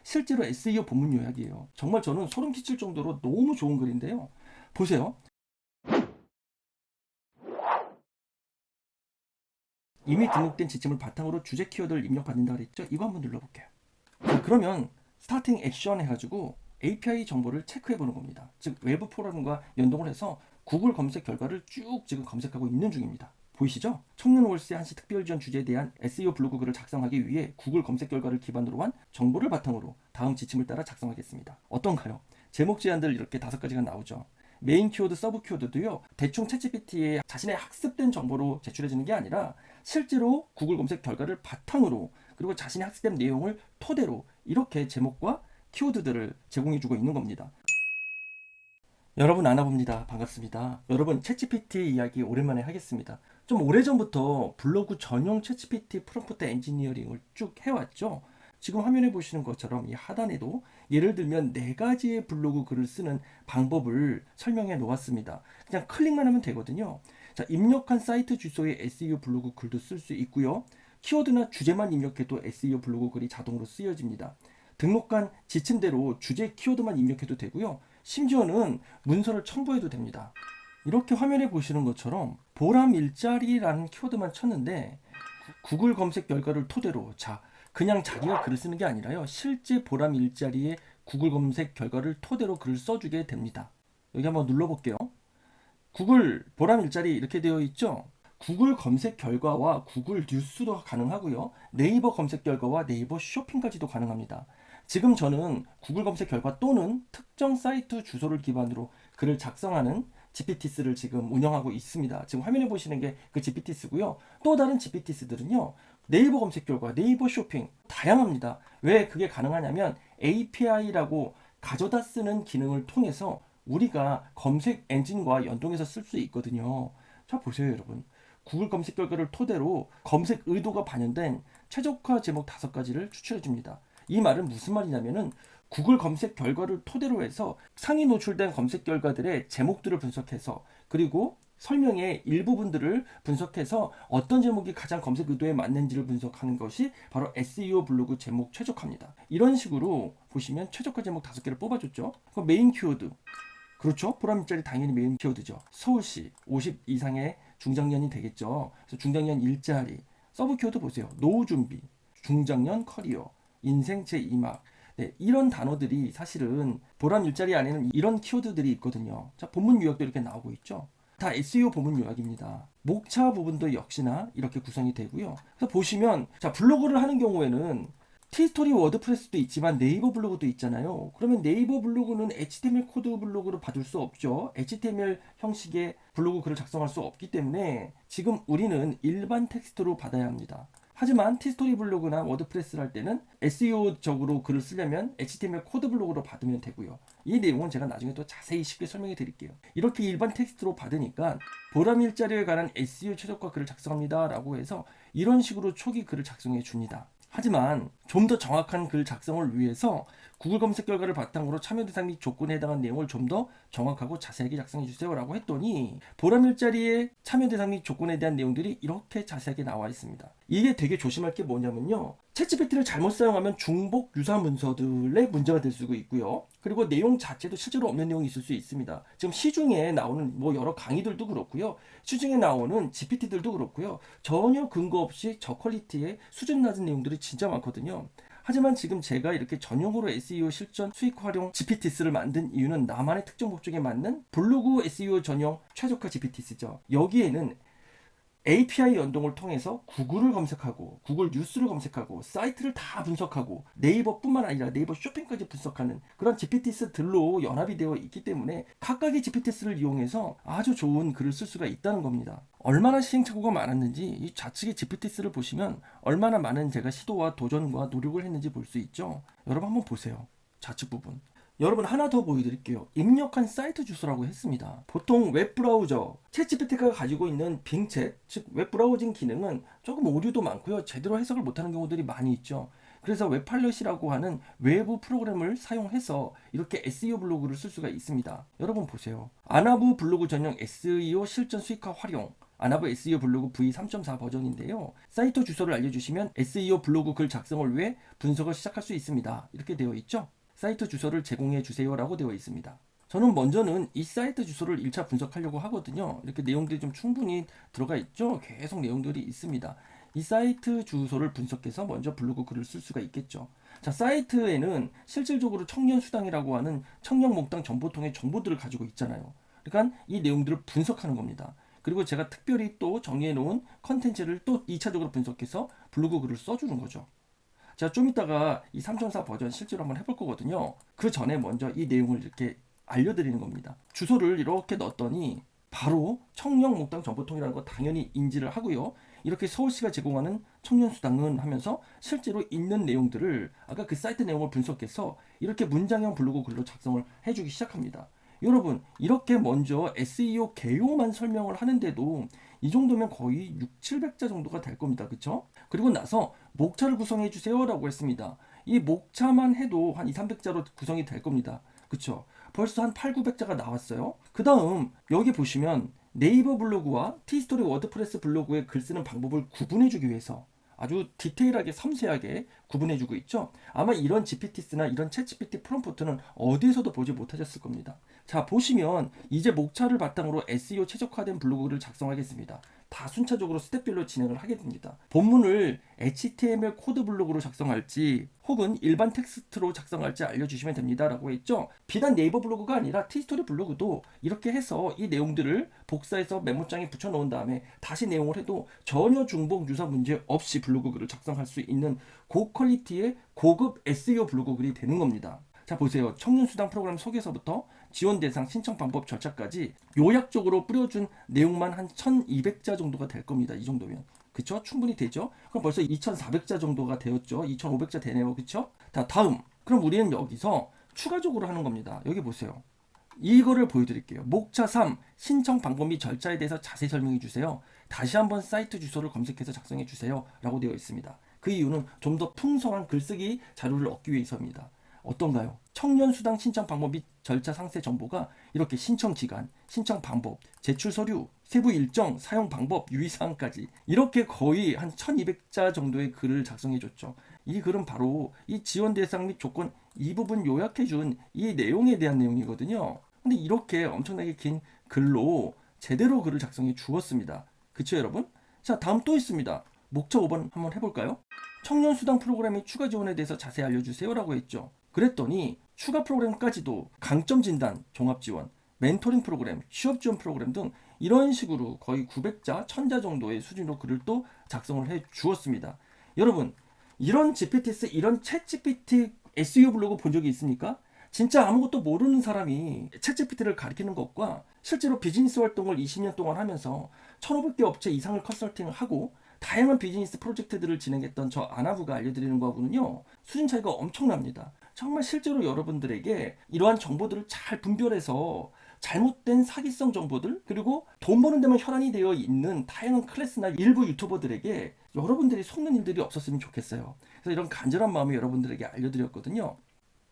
실제로 SEO 본문 요약이에요. 정말 저는 소름 끼칠 정도로 너무 좋은 글인데요. 보세요. 이미 등록된 지침을 바탕으로 주제 키워드를 입력받는다 그랬죠? 이거 한번 눌러볼게요. 자, 그러면 스타팅 액션 해가지고 API 정보를 체크해 보는 겁니다. 즉 외부 프로그램과 연동을 해서 구글 검색 결과를 쭉 지금 검색하고 있는 중입니다. 보이시죠? 청년 월세 한시 특별 지원 주제에 대한 SEO 블로그 글을 작성하기 위해 구글 검색 결과를 기반으로 한 정보를 바탕으로 다음 지침을 따라 작성하겠습니다. 어떤가요? 제목 제안들 이렇게 5가지가 나오죠. 메인 키워드, 서브 키워드도요. 대충 챗GPT에 자신의 학습된 정보로 제출해주는 게 아니라 실제로 구글 검색 결과를 바탕으로 그리고 자신의 학습된 내용을 토대로 이렇게 제목과 키워드들을 제공해주고 있는 겁니다. 여러분 알아봅니다. 반갑습니다. 여러분 챗GPT 이야기 오랜만에 하겠습니다. 좀 오래전부터 블로그 전용 챗GPT 프롬프트 엔지니어링을 쭉 해왔죠. 지금 화면에 보시는 것처럼 이 하단에도 예를 들면 4가지의 블로그 글을 쓰는 방법을 설명해 놓았습니다. 그냥 클릭만 하면 되거든요. 자, 입력한 사이트 주소에 SEO 블로그 글도 쓸 수 있고요. 키워드나 주제만 입력해도 SEO 블로그 글이 자동으로 쓰여집니다. 등록한 지침대로 주제 키워드만 입력해도 되고요. 심지어는 문서를 첨부해도 됩니다. 이렇게 화면에 보시는 것처럼 보람 일자리라는 키워드만 쳤는데 구글 검색 결과를 토대로 자 그냥 자기가 글을 쓰는 게 아니라요. 실제 보람 일자리에 구글 검색 결과를 토대로 글을 써주게 됩니다. 여기 한번 눌러볼게요. 구글 보람 일자리 이렇게 되어 있죠. 구글 검색 결과와 구글 뉴스도 가능하고요. 네이버 검색 결과와 네이버 쇼핑까지도 가능합니다. 지금 저는 구글 검색 결과 또는 특정 사이트 주소를 기반으로 글을 작성하는 GPT스를 지금 운영하고 있습니다. 지금 화면에 보시는 게 그 GPT스고요. 또 다른 GPT스들은요. 네이버 검색 결과, 네이버 쇼핑 다양합니다. 왜 그게 가능하냐면 API라고 가져다 쓰는 기능을 통해서 우리가 검색 엔진과 연동해서 쓸 수 있거든요. 자, 보세요, 여러분. 구글 검색 결과를 토대로 검색 의도가 반영된 최적화 제목 5가지를 추출해 줍니다. 이 말은 무슨 말이냐면은 구글 검색 결과를 토대로 해서 상위 노출된 검색 결과들의 제목들을 분석해서 그리고 설명의 일부분들을 분석해서 어떤 제목이 가장 검색 의도에 맞는지를 분석하는 것이 바로 SEO 블로그 제목 최적화입니다. 이런 식으로 보시면 최적화 제목 5개를 뽑아줬죠. 그럼 메인 키워드. 그렇죠. 보람일자리 당연히 메인 키워드죠. 서울시 50 이상의 중장년이 되겠죠. 그래서 중장년 일자리. 서브 키워드 보세요. 노후 준비, 중장년 커리어, 인생 제2막. 네, 이런 단어들이 사실은 보람 일자리 안에는 이런 키워드들이 있거든요. 자, 본문 요약도 이렇게 나오고 있죠. 다 SEO 본문 요약입니다. 목차 부분도 역시나 이렇게 구성이 되고요. 그래서 보시면 자, 블로그를 하는 경우에는 티스토리 워드프레스도 있지만 네이버 블로그도 있잖아요. 그러면 네이버 블로그는 HTML 코드 블로그로 받을 수 없죠. HTML 형식의 블로그 글을 작성할 수 없기 때문에 지금 우리는 일반 텍스트로 받아야 합니다. 하지만 티스토리 블로그나 워드프레스를 할 때는 SEO적으로 글을 쓰려면 HTML 코드 블로그로 받으면 되고요. 이 내용은 제가 나중에 또 자세히 쉽게 설명해 드릴게요. 이렇게 일반 텍스트로 받으니까 보람 일자리에 관한 SEO 최적화 글을 작성합니다 라고 해서 이런 식으로 초기 글을 작성해 줍니다. 하지만 좀 더 정확한 글 작성을 위해서 구글 검색 결과를 바탕으로 참여 대상 및 조건에 해당한 내용을 좀 더 정확하고 자세하게 작성해 주세요 라고 했더니 보람 일자리의 참여 대상 및 조건에 대한 내용들이 이렇게 자세하게 나와 있습니다. 이게 되게 조심할 게 뭐냐면요. 챗GPT를 잘못 사용하면 중복 유사 문서들의 문제가 될 수가 있고요. 그리고 내용 자체도 실제로 없는 내용이 있을 수 있습니다. 지금 시중에 나오는 뭐 여러 강의들도 그렇고요. 시중에 나오는 GPT들도 그렇고요. 전혀 근거 없이 저퀄리티의 수준 낮은 내용들이 진짜 많거든요. 하지만 지금 제가 이렇게 전용으로 SEO 실전 수익 활용 GPT스를 만든 이유는 나만의 특정 목적에 맞는 블로그 SEO 전용 최적화 GPT스죠. 여기에는 API 연동을 통해서 구글을 검색하고 구글 뉴스를 검색하고 사이트를 다 분석하고 네이버뿐만 아니라 네이버 쇼핑까지 분석하는 그런 GPT스들로 연합이 되어 있기 때문에 각각의 GPT스를 이용해서 아주 좋은 글을 쓸 수가 있다는 겁니다. 얼마나 시행착오가 많았는지 이 좌측의 GPT스를 보시면 얼마나 많은 제가 시도와 도전과 노력을 했는지 볼 수 있죠. 여러분 한번 보세요. 좌측 부분. 여러분 하나 더 보여드릴게요. 입력한 사이트 주소라고 했습니다. 보통 웹브라우저, 챗GPT가 가지고 있는 빙챗, 즉 웹브라우징 기능은 조금 오류도 많고요. 제대로 해석을 못하는 경우들이 많이 있죠. 그래서 웹팔럿이라고 하는 외부 프로그램을 사용해서 이렇게 SEO 블로그를 쓸 수가 있습니다. 여러분 보세요. 아나부 블로그 전용 SEO 실전 수익화 활용. 아나브 SEO 블로그 V3.4 버전인데요. 사이트 주소를 알려주시면 SEO 블로그 글 작성을 위해 분석을 시작할 수 있습니다. 이렇게 되어 있죠. 사이트 주소를 제공해 주세요라고 되어 있습니다. 저는 먼저는 이 사이트 주소를 1차 분석하려고 하거든요. 이렇게 내용들이 좀 충분히 들어가 있죠. 계속 내용들이 있습니다. 이 사이트 주소를 분석해서 먼저 블로그 글을 쓸 수가 있겠죠. 자, 사이트에는 실질적으로 청년수당이라고 하는 청년목당 정보통의 정보들을 가지고 있잖아요. 그러니까 이 내용들을 분석하는 겁니다. 그리고 제가 특별히 또 정리해 놓은 컨텐츠를 또 2차적으로 분석해서 블로그 글을 써주는 거죠. 자, 좀 이따가 이 3.4 버전 실제로 한번 해볼 거거든요. 그 전에 먼저 이 내용을 이렇게 알려드리는 겁니다. 주소를 이렇게 넣었더니 바로 청년목당 정보통이라는 거 당연히 인지를 하고요. 이렇게 서울시가 제공하는 청년수당은 하면서 실제로 있는 내용들을 아까 그 사이트 내용을 분석해서 이렇게 문장형 블로그 글로 작성을 해주기 시작합니다. 여러분, 이렇게 먼저 SEO 개요만 설명을 하는데도 이 정도면 거의 6, 700자 정도가 될 겁니다. 그쵸? 그리고 나서 목차를 구성해 주세요 라고 했습니다. 이 목차만 해도 한 2, 300자로 구성이 될 겁니다. 그쵸? 벌써 한 8, 900자가 나왔어요. 그 다음 여기 보시면 네이버 블로그와 티스토리 워드프레스 블로그의 글 쓰는 방법을 구분해주기 위해서 아주 디테일하게 섬세하게 구분해주고 있죠. 아마 이런 GPT스나 이런 챗GPT 프롬프트는 어디에서도 보지 못하셨을 겁니다. 자, 보시면 이제 목차를 바탕으로 SEO 최적화된 블로그를 작성하겠습니다. 다 순차적으로 스텝별로 진행을 하게 됩니다. 본문을 HTML 코드 블로그로 작성할지 혹은 일반 텍스트로 작성할지 알려주시면 됩니다 라고 했죠. 비단 네이버 블로그가 아니라 티스토리 블로그도 이렇게 해서 이 내용들을 복사해서 메모장에 붙여놓은 다음에 다시 내용을 해도 전혀 중복 유사 문제 없이 블로그 글을 작성할 수 있는 고퀄리티의 고급 SEO 블로그 글이 되는 겁니다. 자, 보세요. 청년수당 프로그램 소개서부터 지원 대상 신청 방법 절차까지 요약적으로 뿌려준 내용만 한 1200자 정도가 될 겁니다. 이 정도면. 그쵸? 충분히 되죠? 그럼 벌써 2400자 정도가 되었죠? 2500자 되네요. 그쵸? 자, 다음. 그럼 우리는 여기서 추가적으로 하는 겁니다. 여기 보세요. 이거를 보여드릴게요. 목차 3. 신청 방법 및 절차에 대해서 자세히 설명해 주세요. 다시 한번 사이트 주소를 검색해서 작성해 주세요. 라고 되어 있습니다. 그 이유는 좀 더 풍성한 글쓰기 자료를 얻기 위해서입니다. 어떤가요? 청년수당 신청 방법 및 절차 상세 정보가 이렇게 신청 기간, 신청 방법, 제출 서류, 세부 일정, 사용 방법, 유의사항까지 이렇게 거의 한 1200자 정도의 글을 작성해 줬죠. 이 글은 바로 이 지원 대상 및 조건 이 부분 요약해 준 이 내용에 대한 내용이거든요. 근데 이렇게 엄청나게 긴 글로 제대로 글을 작성해 주었습니다. 그쵸 여러분? 자, 다음 또 있습니다. 목차 5번 한번 해볼까요? 청년수당 프로그램의 추가 지원에 대해서 자세히 알려주세요 라고 했죠. 그랬더니 추가 프로그램까지도 강점 진단, 종합 지원, 멘토링 프로그램, 취업 지원 프로그램 등 이런 식으로 거의 900자, 1000자 정도의 수준으로 글을 또 작성을 해 주었습니다. 여러분, 이런 GPTs, 이런 챗 GPT SEO 블로그 본 적이 있습니까? 진짜 아무것도 모르는 사람이 챗 GPT를 가르치는 것과 실제로 비즈니스 활동을 20년 동안 하면서 1500개 업체 이상을 컨설팅을 하고 다양한 비즈니스 프로젝트들을 진행했던 저 아나부가 알려드리는 거하고는요, 수준 차이가 엄청납니다. 정말 실제로 여러분들에게 이러한 정보들을 잘 분별해서 잘못된 사기성 정보들, 그리고 돈 버는 데만 혈안이 되어 있는 다양한 클래스나 일부 유튜버들에게 여러분들이 속는 일들이 없었으면 좋겠어요. 그래서 이런 간절한 마음을 여러분들에게 알려드렸거든요.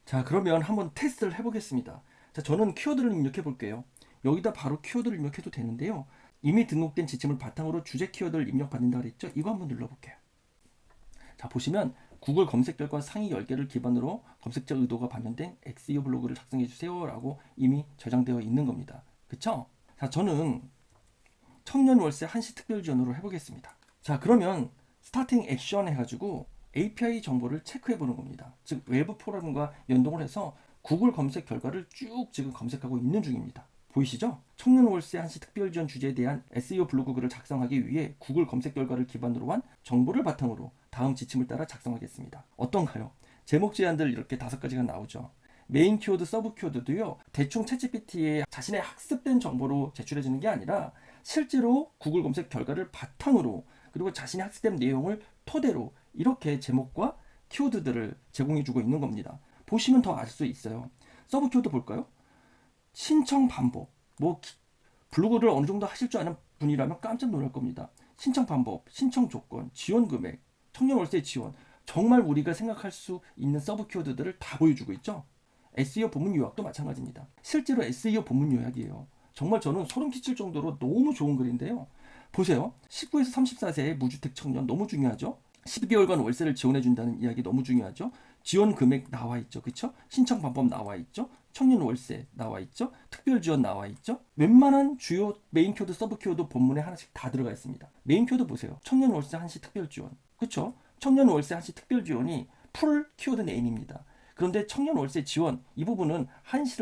자, 그러면 한번 테스트를 해보겠습니다. 자, 저는 키워드를 입력해 볼게요. 여기다 바로 키워드를 입력해도 되는데요. 이미 등록된 지침을 바탕으로 주제 키워드를 입력받는다 그랬죠? 이거 한번 눌러볼게요. 자, 보시면 구글 검색 결과 상위 10개를 기반으로 검색자 의도가 반영된 SEO 블로그를 작성해 주세요 라고 이미 저장되어 있는 겁니다. 그쵸? 자, 저는 청년 월세 한시 특별 지원으로 해보겠습니다. 자, 그러면 스타팅 액션 해가지고 API 정보를 체크해 보는 겁니다. 즉 외부 포럼과 연동을 해서 구글 검색 결과를 쭉 지금 검색하고 있는 중입니다. 보이시죠? 청년 월세 한시 특별 지원 주제에 대한 SEO 블로그 글을 작성하기 위해 구글 검색 결과를 기반으로 한 정보를 바탕으로 다음 지침을 따라 작성하겠습니다. 어떤가요? 제목 제안들 이렇게 5가지가 나오죠. 메인 키워드, 서브 키워드도요, 대충 챗GPT에 자신의 학습된 정보로 제출해주는 게 아니라 실제로 구글 검색 결과를 바탕으로 그리고 자신의 학습된 내용을 토대로 이렇게 제목과 키워드들을 제공해주고 있는 겁니다. 보시면 더 알 수 있어요. 서브 키워드 볼까요? 신청 방법. 블로그를 어느 정도 하실 줄 아는 분이라면 깜짝 놀랄 겁니다. 신청 방법, 신청 조건, 지원 금액, 청년 월세 지원. 정말 우리가 생각할 수 있는 서브 키워드들을 다 보여주고 있죠. SEO 본문 요약도 마찬가지입니다. 실제로 SEO 본문 요약이에요. 정말 저는 소름 끼칠 정도로 너무 좋은 글인데요. 보세요. 19에서 34세의 무주택 청년 너무 중요하죠. 12개월간 월세를 지원해준다는 이야기 너무 중요하죠. 지원 금액 나와 있죠. 그쵸? 신청 방법 나와 있죠. 청년 월세 나와 있죠. 특별 지원 나와 있죠. 웬만한 주요 메인 키워드, 서브 키워드 본문에 하나씩 다 들어가 있습니다. 메인 키워드 보세요. 청년 월세 한시 특별 지원. 그쵸? 청년 월세 한시 특별 지원이 풀 키워드 네임입니다. 그런데 청년 월세 지원 이 부분은 한시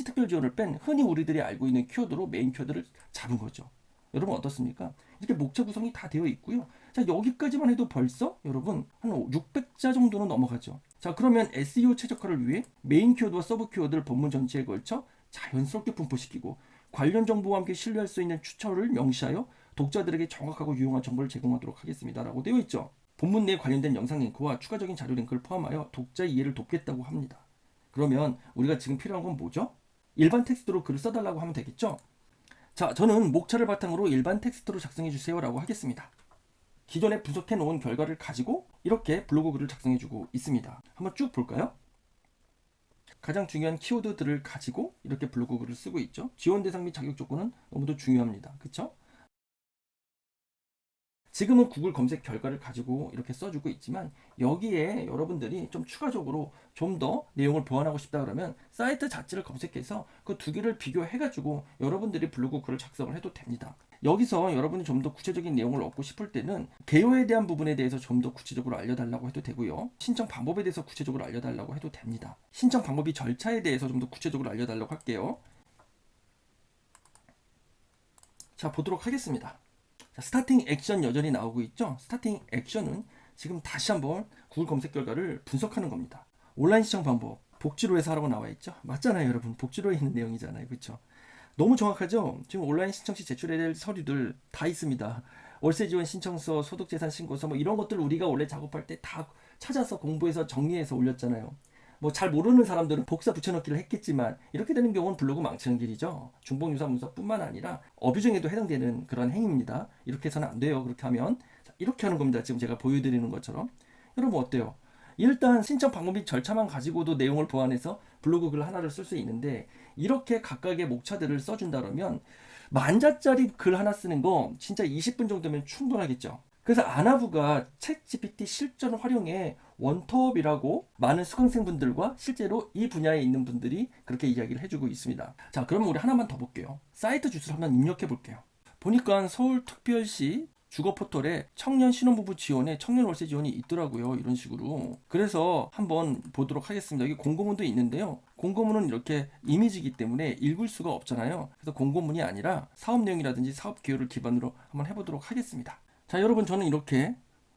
특별 지원을 뺀 흔히 우리들이 알고 있는 키워드로 메인 키워드를 잡은 거죠. 여러분 어떻습니까? 이렇게 목차 구성이 다 되어 있고요. 자, 여기까지만 해도 벌써 여러분 한 600자 정도는 넘어가죠. 자, 그러면 SEO 최적화를 위해 메인 키워드와 서브 키워드를 본문 전체에 걸쳐 자연스럽게 분포시키고 관련 정보와 함께 신뢰할 수 있는 추천을 명시하여 독자들에게 정확하고 유용한 정보를 제공하도록 하겠습니다. 라고 되어 있죠. 본문 내에 관련된 영상 링크와 추가적인 자료 링크를 포함하여 독자 이해를 돕겠다고 합니다. 그러면 우리가 지금 필요한 건 뭐죠? 일반 텍스트로 글을 써달라고 하면 되겠죠? 자, 저는 목차를 바탕으로 일반 텍스트로 작성해 주세요 라고 하겠습니다. 기존에 분석해 놓은 결과를 가지고 이렇게 블로그 글을 작성해 주고 있습니다. 한번 쭉 볼까요? 가장 중요한 키워드들을 가지고 이렇게 블로그 글을 쓰고 있죠. 지원 대상 및 자격 조건은 너무도 중요합니다. 그쵸? 지금은 구글 검색 결과를 가지고 이렇게 써주고 있지만 여기에 여러분들이 좀 추가적으로 좀 더 내용을 보완하고 싶다 그러면 사이트 자체를 검색해서 그 두 개를 비교해 가지고 여러분들이 블로그 글을 작성을 해도 됩니다. 여기서 여러분이 좀 더 구체적인 내용을 얻고 싶을 때는 개요에 대한 부분에 대해서 좀 더 구체적으로 알려달라고 해도 되고요. 신청 방법에 대해서 구체적으로 알려달라고 해도 됩니다. 신청 방법이 절차에 대해서 좀 더 구체적으로 알려달라고 할게요. 자, 보도록 하겠습니다. 자, 스타팅 액션 여전히 나오고 있죠. 스타팅 액션은 지금 다시 한번 구글 검색 결과를 분석하는 겁니다. 온라인 시청 방법 복지로에서 하라고 나와 있죠. 맞잖아요 여러분. 복지로에 있는 내용이잖아요. 그렇죠? 너무 정확하죠. 지금 온라인 신청 시 제출해야 될 서류들 다 있습니다. 월세 지원 신청서, 소득재산 신고서 뭐 이런 것들 우리가 원래 작업할 때 다 찾아서 공부해서 정리해서 올렸잖아요. 뭐 잘 모르는 사람들은 복사 붙여넣기를 했겠지만 이렇게 되는 경우는 블로그 망치는 길이죠. 중복유사 문서뿐만 아니라 어뷰징에도 해당되는 그런 행위입니다. 이렇게 해서는 안 돼요. 그렇게 하면 자, 이렇게 하는 겁니다. 지금 제가 보여드리는 것처럼. 여러분 어때요? 일단 신청 방법 및 절차만 가지고도 내용을 보완해서 블로그 글 하나를 쓸 수 있는데 이렇게 각각의 목차들을 써준다 그러면 만자짜리 글 하나 쓰는 거 진짜 20분 정도면 충분하겠죠. 그래서 아나부가 챗 GPT 실전 활용에 원톱이라고 많은 수강생분들과 실제로 이 분야에 있는 분들이 그렇게 이야기를 해주고 있습니다. 자, 그러면 우리 하나만 더 볼게요. 사이트 주소를 한번 입력해 볼게요. 보니까 서울특별시 주거 포털에 청년 신혼부부 지원에 청년 월세 지원이 있더라고요. 이런 식으로. 그래서 한번 보도록 하겠습니다. 여기 공고문도 있는데요. 공고문은 이렇게 이미지이기 때문에 읽을 수가 없잖아요. 그래서 공고문이 아니라 사업 내용이라든지 사업 기호를 기반으로 한번 해보도록 하겠습니다. 자, 여러분 저는 이렇게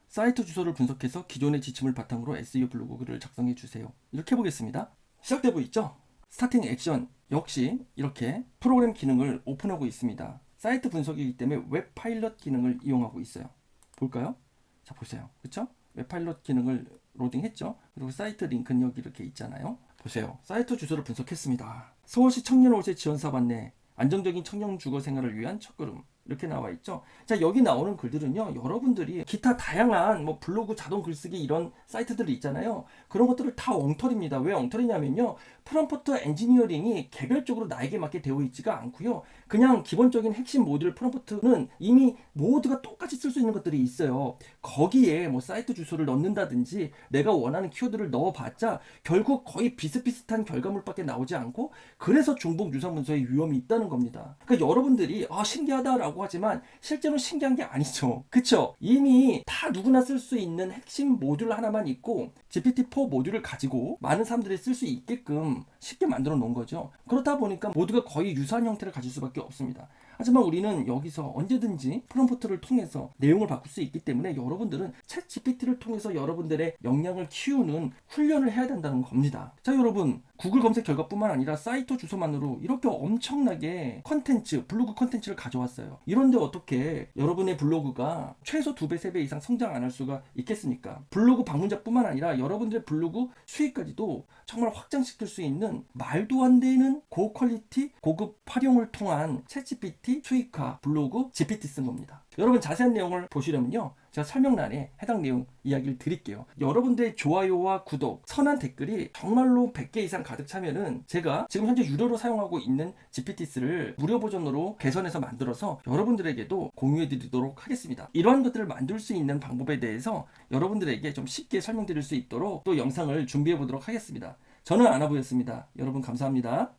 사이트 주소를 분석해서 기존의 지침을 바탕으로 SEO 블로그 글을 작성해 주세요. 이렇게 해보겠습니다. 시작되고 있죠? 스타팅 액션 역시 이렇게 프로그램 기능을 오픈하고 있습니다. 사이트 분석이기 때문에 웹 파일럿 기능을 이용하고 있어요. 볼까요? 자, 보세요. 그쵸? 웹 파일럿 기능을 로딩했죠? 그리고 사이트 링크는 여기 이렇게 있잖아요. 보세요. 사이트 주소를 분석했습니다. 서울시 청년 월세 지원 사업 안내, 안정적인 청년 주거 생활을 위한 첫걸음. 이렇게 나와 있죠. 자, 여기 나오는 글들은요, 여러분들이 기타 다양한 뭐 블로그 자동 글쓰기 이런 사이트들이 있잖아요. 그런 것들을 다 엉터리입니다. 왜 엉터리냐면요, 프롬프트 엔지니어링이 개별적으로 나에게 맞게 되어 있지가 않고요. 그냥 기본적인 핵심 모듈 프롬프트는 이미 모두가 똑같이 쓸 수 있는 것들이 있어요. 거기에 뭐 사이트 주소를 넣는다든지 내가 원하는 키워드를 넣어봤자 결국 거의 비슷비슷한 결과물밖에 나오지 않고 그래서 중복 유사 문서의 위험이 있다는 겁니다. 그러니까 여러분들이 신기하다라고 하지만 실제로 신기한 게 아니죠. 그쵸? 이미 다 누구나 쓸 수 있는 핵심 모듈 하나만 있고 GPT-4 모듈을 가지고 많은 사람들이 쓸 수 있게끔 쉽게 만들어 놓은 거죠. 그렇다 보니까 모두가 거의 유사한 형태를 가질 수밖에 없습니다. 하지만 우리는 여기서 언제든지 프롬프트를 통해서 내용을 바꿀 수 있기 때문에 여러분들은 챗 GPT를 통해서 여러분들의 역량을 키우는 훈련을 해야 된다는 겁니다. 자, 여러분 구글 검색 결과뿐만 아니라 사이트 주소만으로 이렇게 엄청나게 컨텐츠, 블로그 컨텐츠를 가져왔어요. 이런데 어떻게 여러분의 블로그가 최소 2배, 3배 이상 성장 안 할 수가 있겠습니까? 블로그 방문자뿐만 아니라 여러분들의 블로그 수익까지도 정말 확장시킬 수 있는 말도 안 되는 고퀄리티, 고급 활용을 통한 챗GPT 수익화 블로그 GPT 쓴 겁니다. 여러분 자세한 내용을 보시려면요, 제가 설명란에 해당 내용 이야기를 드릴게요. 여러분들의 좋아요와 구독, 선한 댓글이 정말로 100개 이상 가득 차면은 제가 지금 현재 유료로 사용하고 있는 GPT스를 무료 버전으로 개선해서 만들어서 여러분들에게도 공유해 드리도록 하겠습니다. 이러한 것들을 만들 수 있는 방법에 대해서 여러분들에게 좀 쉽게 설명드릴 수 있도록 또 영상을 준비해 보도록 하겠습니다. 저는 아나부였습니다. 여러분 감사합니다.